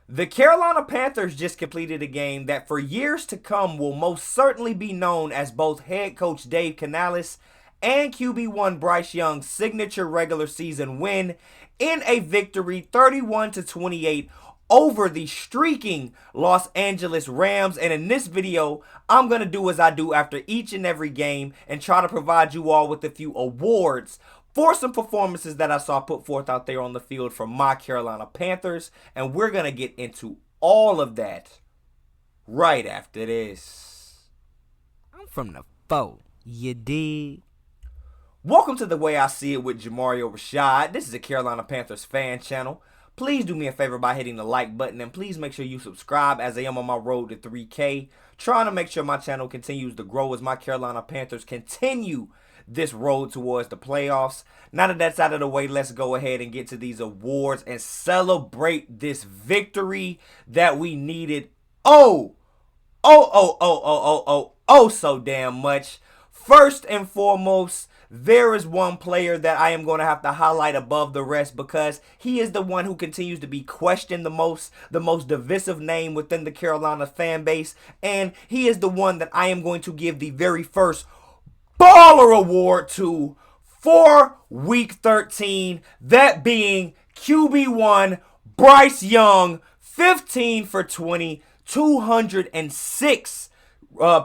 The Carolina Panthers just completed a game that for years to come will most certainly be known as both head coach Dave Canales and QB1 Bryce Young's signature regular season win in a victory 31-28 over the streaking Los Angeles Rams. And in this video, I'm going to do as I do after each and every game and try to provide you all with a few awards for some performances that I saw put forth out there on the field from my Carolina Panthers. And we're going to get into all of that right after this. I'm from the foe, you dig? Welcome to The Way I See It with Jamario Rashad. This is a Carolina Panthers fan channel. Please do me a favor by hitting the like button, and please make sure you subscribe as I am on my road to 3K. Trying to make sure my channel continues to grow as my Carolina Panthers continue this road towards the playoffs. Now that that's out of the way, let's go ahead and get to these awards and celebrate this victory that we needed so damn much. First and foremost, there is one player that I am going to have to highlight above the rest because he is the one who continues to be questioned the most divisive name within the Carolina fan base, and he is the one that I am going to give the very first Baller Award to for Week 13, that being QB1 Bryce Young, 15 for 20, 206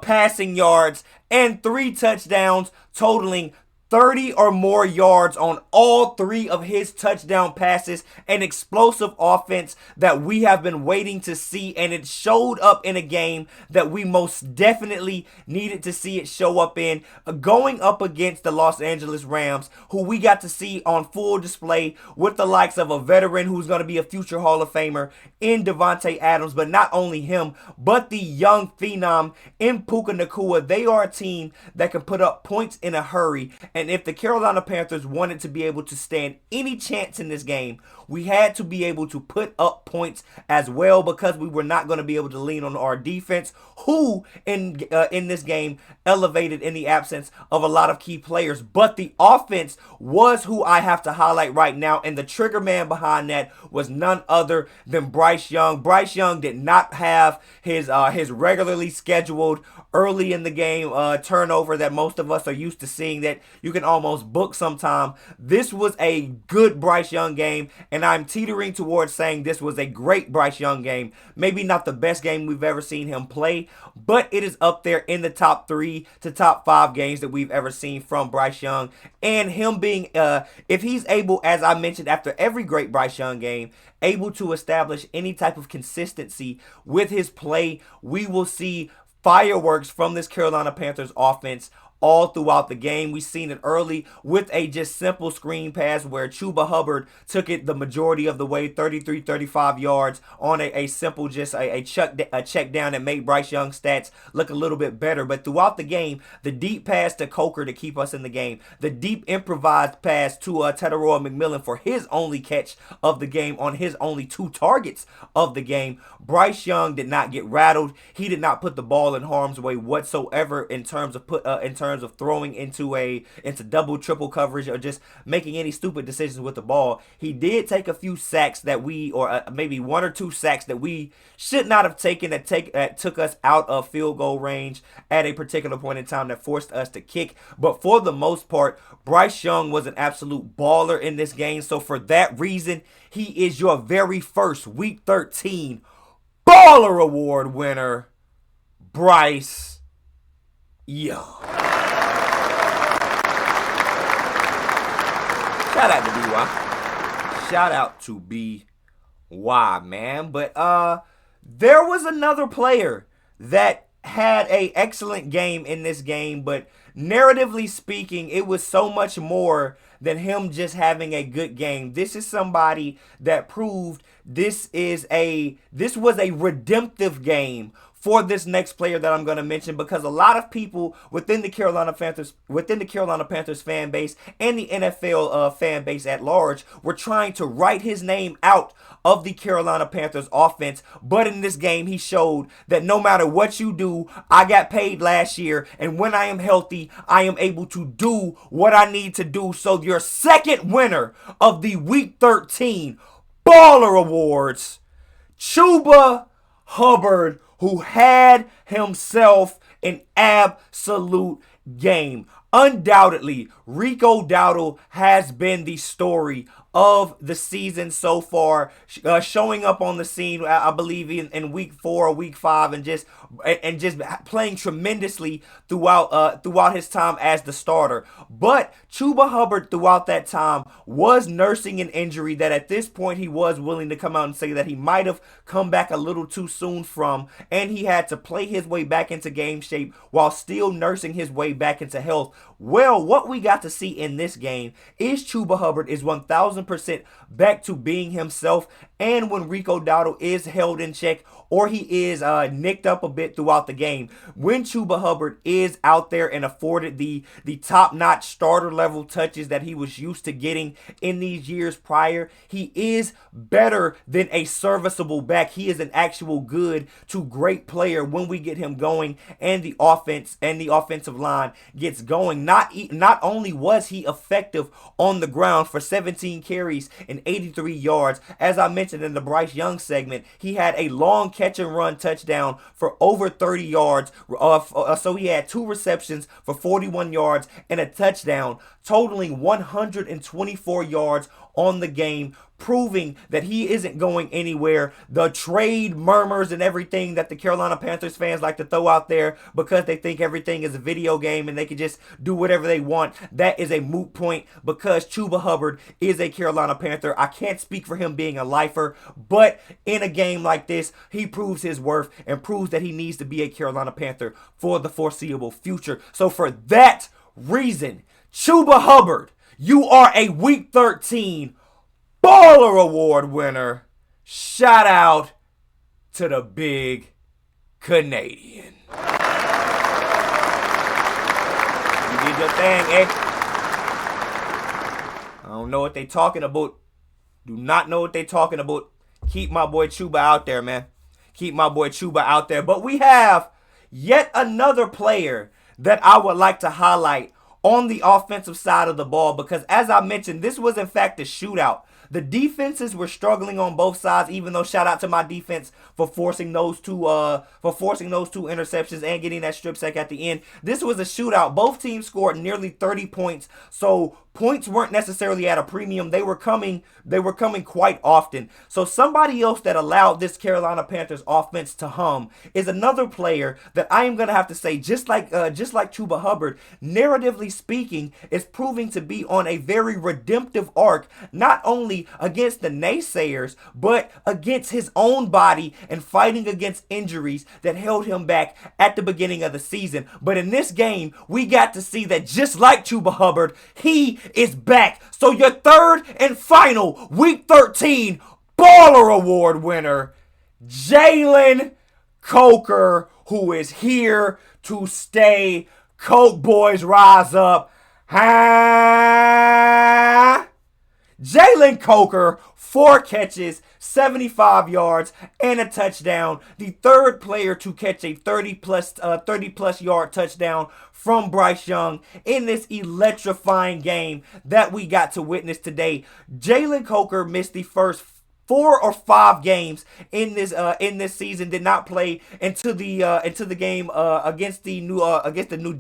passing yards, and 3 touchdowns, totaling 30 or more yards on all 3 of his touchdown passes. An explosive offense that we have been waiting to see, and it showed up in a game that we most definitely needed to see it show up in, going up against the Los Angeles Rams, who we got to see on full display with the likes of a veteran who's going to be a future Hall of Famer in Devontae Adams, but not only him, but the young phenom in Puka Nacua. They are a team that can put up points in a hurry. And if the Carolina Panthers wanted to be able to stand any chance in this game, we had to be able to put up points as well, because we were not going to be able to lean on our defense, who in this game elevated in the absence of a lot of key players. But the offense was who I have to highlight right now, and the trigger man behind that was none other than Bryce Young. Bryce Young did not have his regularly scheduled early in the game turnover that most of us are used to seeing, that you can almost book sometime. This was a good Bryce Young game, and I'm teetering towards saying this was a great Bryce Young game. Maybe not the best game we've ever seen him play, but it is up there in the top 3 to top 5 games that we've ever seen from Bryce Young. And him being, if he's able, as I mentioned after every great Bryce Young game, able to establish any type of consistency with his play, we will see fireworks from this Carolina Panthers offense all throughout the game. We've seen it early with a just simple screen pass where Chuba Hubbard took it the majority of the way, 33, 35 yards on a simple just a check down that made Bryce Young's stats look a little bit better. But throughout the game, the deep pass to Coker to keep us in the game, the deep improvised pass to Teteroa McMillan for his only catch of the game on his only 2 targets of the game. Bryce Young did not get rattled. He did not put the ball in harm's way whatsoever in terms of throwing into double triple coverage or just making any stupid decisions with the ball. He did take a few sacks that maybe 1 or 2 sacks that we should not have taken, that took us out of field goal range at a particular point in time, that forced us to kick. But for the most part, Bryce Young was an absolute baller in this game. So for that reason, he is your very first Week 13 Baller Award winner, Bryce Young. Shout out to BY. Shout out to BY, man. But there was another player that had an excellent game in this game, but narratively speaking, it was so much more than him just having a good game. This is somebody that proved this was a redemptive game for this next player that I'm going to mention, because a lot of people within the Carolina Panthers fan base and the NFL fan base at large were trying to write his name out of the Carolina Panthers offense. But in this game, he showed that no matter what you do, I got paid last year, and when I am healthy, I am able to do what I need to do. So your second winner of the Week 13 Baller Awards, Chuba Hubbard, who had himself an absolute game. Undoubtedly, Rico Dowdle has been the story of the season so far, showing up on the scene, I believe in week 4 or week 5, and just playing tremendously throughout his time as the starter. But Chuba Hubbard throughout that time was nursing an injury that at this point he was willing to come out and say that he might have come back a little too soon from, and he had to play his way back into game shape while still nursing his way back into health. Well, what we got to see in this game is Chuba Hubbard is 1,000% back to being himself, and when Rico Dowdle is held in check or he is nicked up a bit throughout the game, when Chuba Hubbard is out there and afforded the top-notch starter level touches that he was used to getting in these years prior, he is better than a serviceable back. He is an actual good to great player when we get him going and the offense and the offensive line gets going. Not only was he effective on the ground for 17 carries and 83 yards, as I mentioned in the Bryce Young segment, he had a long catch and run touchdown for over 30 yards. So he had 2 receptions for 41 yards and a touchdown, totaling 124 yards on the game, proving that he isn't going anywhere. The trade murmurs and everything that the Carolina Panthers fans like to throw out there because they think everything is a video game and they can just do whatever they want, that is a moot point because Chuba Hubbard is a Carolina Panther. I can't speak for him being a lifer, but in a game like this, he proves his worth and proves that he needs to be a Carolina Panther for the foreseeable future. So for that reason, Chuba Hubbard, you are a Week 13 Baller Award winner. Shout out to the big Canadian. You did your thing, eh? I don't know what they talking about. Do not know what they talking about. Keep my boy Chuba out there, man. Keep my boy Chuba out there. But we have yet another player that I would like to highlight on the offensive side of the ball because, as I mentioned, this was in fact a shootout. The defenses were struggling on both sides, even though shout out to my defense for forcing those two interceptions and getting that strip sack at the end. This was a shootout. Both teams scored nearly 30 points, so points weren't necessarily at a premium. They were coming quite often. So somebody else that allowed this Carolina Panthers offense to hum is another player that I am gonna have to say, just like Chuba Hubbard, narratively speaking, is proving to be on a very redemptive arc, not only against the naysayers, but against his own body and fighting against injuries that held him back at the beginning of the season. But in this game, we got to see that just like Chuba Hubbard, he is back. So your third and final Week 13 Baller Award winner, Jaylen Coker, who is here to stay. Coke boys, rise up. Jaylen Coker, 4 catches, 75 yards, and a touchdown. The third player to catch a 30-plus yard touchdown from Bryce Young in this electrifying game that we got to witness today. Jaylen Coker missed the first 4 or 5 games in this season. Did not play into the game against the New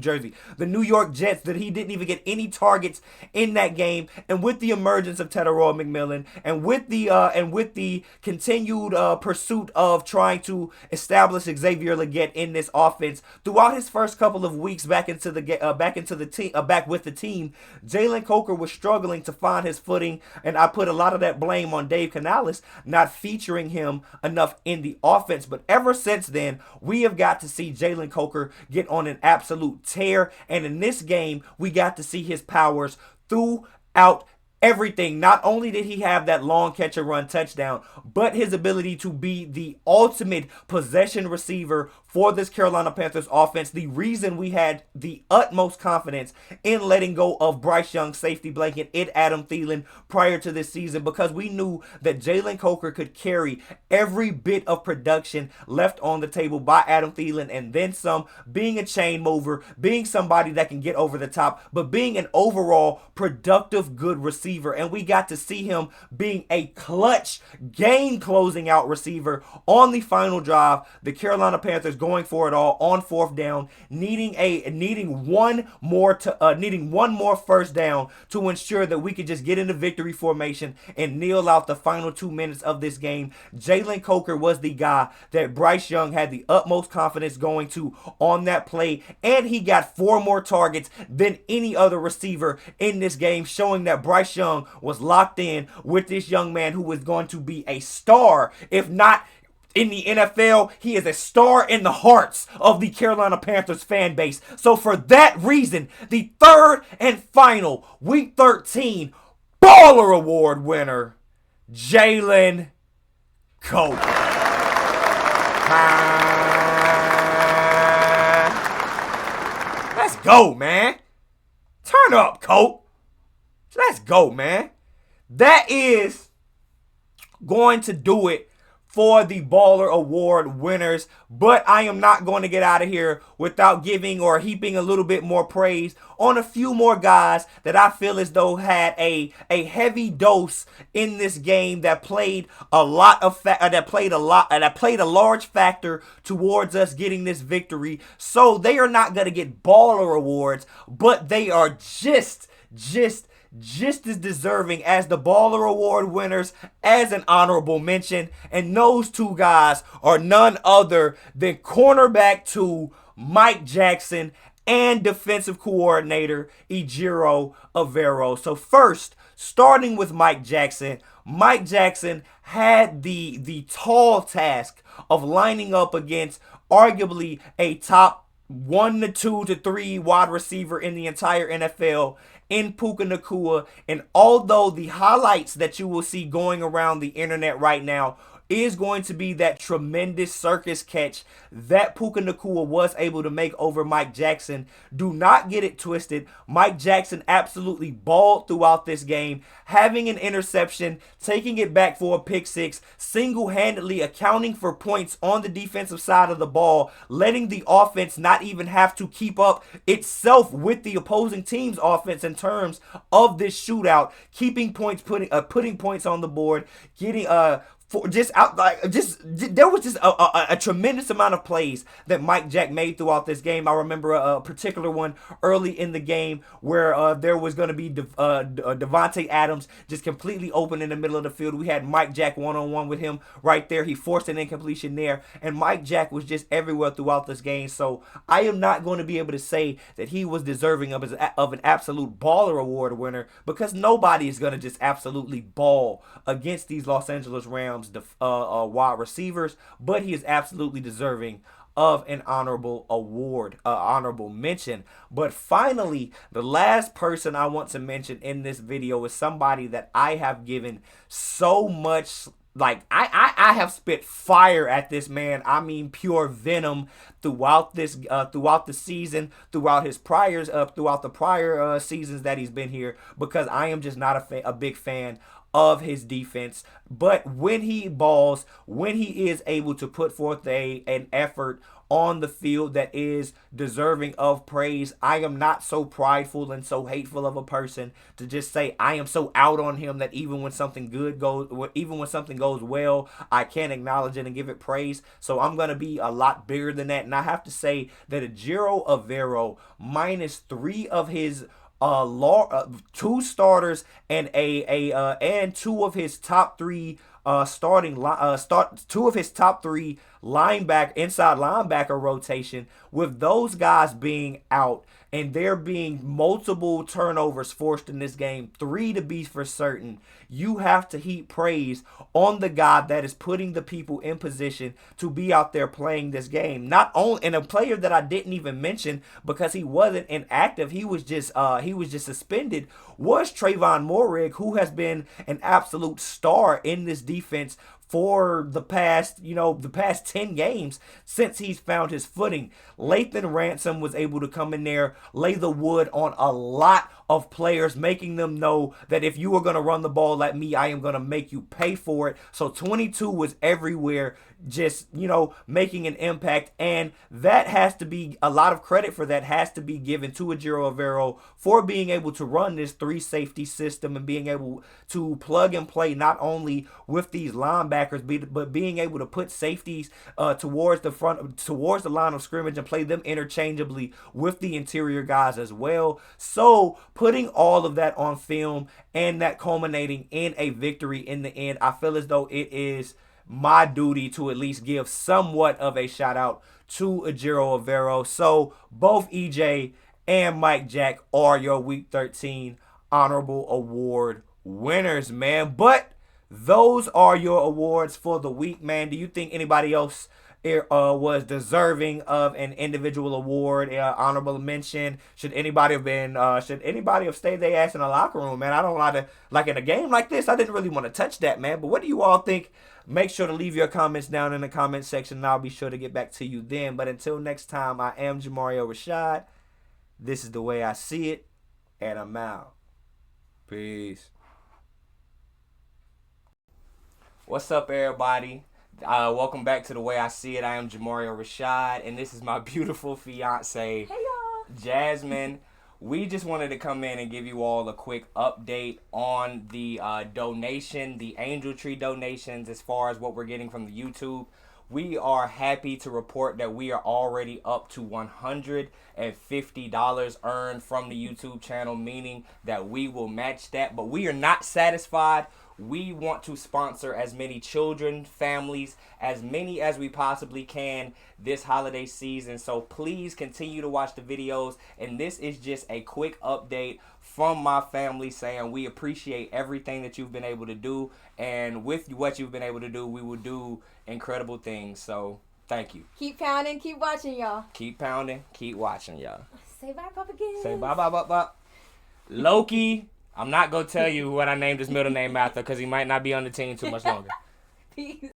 Jersey, the New York Jets, that he didn't even get any targets in that game. And with the emergence of Teteroy McMillan, and with the continued pursuit of trying to establish Xavier Legette in this offense throughout his first couple of weeks back with the team, Jaylen Coker was struggling to find his footing, and I put a lot of that blame on Dave Canales not featuring him enough in the offense. But ever since then, we have got to see Jaylen Coker get on an absolute tear, and in this game we got to see his powers throughout everything. Not only did he have that long catch and run touchdown, but his ability to be the ultimate possession receiver for this Carolina Panthers offense. The reason we had the utmost confidence in letting go of Bryce Young safety blanket in Adam Thielen prior to this season, because we knew that Jaylen Coker could carry every bit of production left on the table by Adam Thielen and then some, being a chain mover, being somebody that can get over the top, but being an overall productive, good receiver. And we got to see him being a clutch, game-closing out receiver on the final drive. The Carolina Panthers going for it all on fourth down, needing one more first down to ensure that we could just get into victory formation and kneel out the final 2 minutes of this game. Jaylen Coker was the guy that Bryce Young had the utmost confidence going to on that play, and he got 4 more targets than any other receiver in this game, showing that Bryce Young was locked in with this young man who was going to be a star, if not in the NFL, he is a star in the hearts of the Carolina Panthers fan base. So for that reason, the third and final Week 13 Baller Award winner, Jaylen Coker. Let's go, man. Turn up, Coach. Let's go, man. That is going to do it for the Baller Award winners, but I am not going to get out of here without giving or heaping a little bit more praise on a few more guys that I feel as though had a heavy dose in this game that played a large factor towards us getting this victory. So they are not going to get Baller Awards, but they are just as deserving as the Baller Award winners as an honorable mention. And those two guys are none other than cornerback 2 Mike Jackson and defensive coordinator Ejiro Evero. So first, starting with Mike Jackson had the tall task of lining up against arguably a top 1 to 2 to 3 wide receiver in the entire NFL in Puka Nacua. And although the highlights that you will see going around the internet right now is going to be that tremendous circus catch that Puka Nacua was able to make over Mike Jackson, do not get it twisted. Mike Jackson absolutely balled throughout this game, having an interception, taking it back for a pick six, single-handedly accounting for points on the defensive side of the ball, letting the offense not even have to keep up itself with the opposing team's offense in terms of this shootout, keeping points, putting points on the board, getting there was just a tremendous amount of plays that Mike Jack made throughout this game. I remember a particular one early in the game where there was going to be Devontae Adams just completely open in the middle of the field. We had Mike Jack one-on-one with him right there. He forced an incompletion there, and Mike Jack was just everywhere throughout this game. So I am not going to be able to say that he was deserving of an absolute Baller Award winner, because nobody is going to just absolutely ball against these Los Angeles Rams wide receivers, but he is absolutely deserving of an honorable award, honorable mention. But finally, the last person I want to mention in this video is somebody that I have given so much, like, I have spit fire at this man. I mean, pure venom throughout this throughout the season, throughout the prior seasons that he's been here, because I am just not a big fan of his defense. But when he balls, when he is able to put forth an effort on the field that is deserving of praise, I am not so prideful and so hateful of a person to just say I am so out on him that even when something goes well, I can't acknowledge it and give it praise. So I'm going to be a lot bigger than that, and I have to say that Ejiro Evero, minus 3 of his 2 starters and and 2 of his top 3 inside linebacker rotation, with those guys being out and there being multiple turnovers forced in this game, 3 to be for certain, you have to heap praise on the guy that is putting the people in position to be out there playing this game. Not only, and a player that I didn't even mention because he wasn't inactive, he was just suspended, was Trayvon Moehrig, who has been an absolute star in this defense for the past 10 games since he's found his footing. Lathan Ransom was able to come in there, lay the wood on a lot of players, making them know that if you are going to run the ball like me, I am going to make you pay for it. So 22 was everywhere, just, making an impact. And that has to be, a lot of credit for that has to be given to Ejiro Evero for being able to run this 3 safety system and being able to plug and play not only with these linebackers, but being able to put safeties towards the line of scrimmage and play them interchangeably with the interior guys as well. So putting all of that on film and that culminating in a victory in the end, I feel as though it is my duty to at least give somewhat of a shout out to Ejiro Evero. So both EJ and Mike Jack are your Week 13 honorable award winners, man. But those are your awards for the week, man. Do you think anybody else was deserving of an individual award, honorable mention? Should anybody have stayed their ass in the locker room, man? I don't like in a game like this, I didn't really want to touch that, man. But what do you all think? Make sure to leave your comments down in the comment section, and I'll be sure to get back to you then. But until next time, I am Jamario Rashad. This is the way I see it, and I'm out. Peace. What's up, everybody? Welcome back to The Way I See It. I am Jamario Rashad, and this is my beautiful fiance, Hey, y'all. Jasmine. We just wanted to come in and give you all a quick update on the the Angel Tree donations as far as what we're getting from the YouTube. We are happy to report that we are already up to $150 earned from the YouTube channel, meaning that we will match that. But we are not satisfied. We want to sponsor as many children, families, as many as we possibly can this holiday season. So please continue to watch the videos. And this is just a quick update from my family saying we appreciate everything that you've been able to do. And with what you've been able to do, we will do incredible things. So thank you. Keep pounding, keep watching, y'all. Keep pounding, keep watching, y'all. Say bye, Papa Gibbs. Say bye, bye, bye, bye. Loki. I'm not going to tell you what I named his middle name after because he might not be on the team too much longer. Peace.